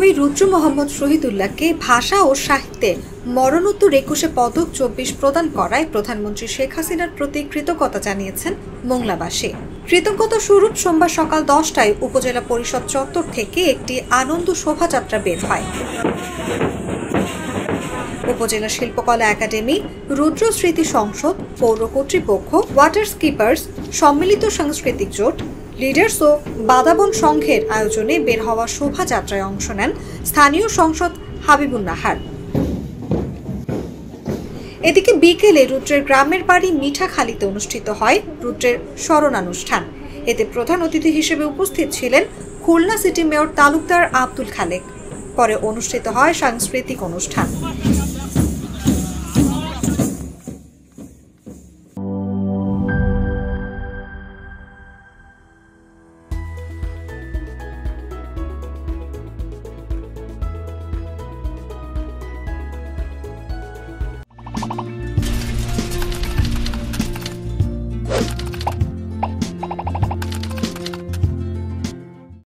কবি রুদ্র মোহাম্মদ শহীদুল্লাহকে ভাষা ও সাহিত্যে মরণোত্তর ২১ পদক ২৪ প্রদান করায় প্রধানমন্ত্রী শেখ হাসিনার প্রতি কৃতজ্ঞতা জানিয়েছেন মোংলাবাসী। কৃতজ্ঞতা স্বরূপ সোমবার সকাল ১০টায় উপজেলা পরিষদ চত্বর থেকে একটি আনন্দ শোভাযাত্রা বের হয়। উপজেলা শিল্পকলা একাডেমি, রুদ্র স্মৃতি সংসদ, পৌর কর্তৃপক্ষ, ওয়াটার স্কিপার্স, সম্মিলিত সাংস্কৃতিক জোট, লিডার্স ও বাদাবন সংঘের আয়োজনে বের হওয়া শোভাযাত্রায় অংশ নেন স্থানীয় সংসদ হাবিবুন নাহার। এদিকে বিকেলে রুদ্রের গ্রামের বাড়ি মিঠাখালীতে অনুষ্ঠিত হয় রুদ্রের স্মরণানুষ্ঠান। এতে প্রধান অতিথি হিসেবে উপস্থিত ছিলেন খুলনা সিটি মেয়র তালুকদার আব্দুল খালেক। পরে অনুষ্ঠিত হয় সাংস্কৃতিক অনুষ্ঠান।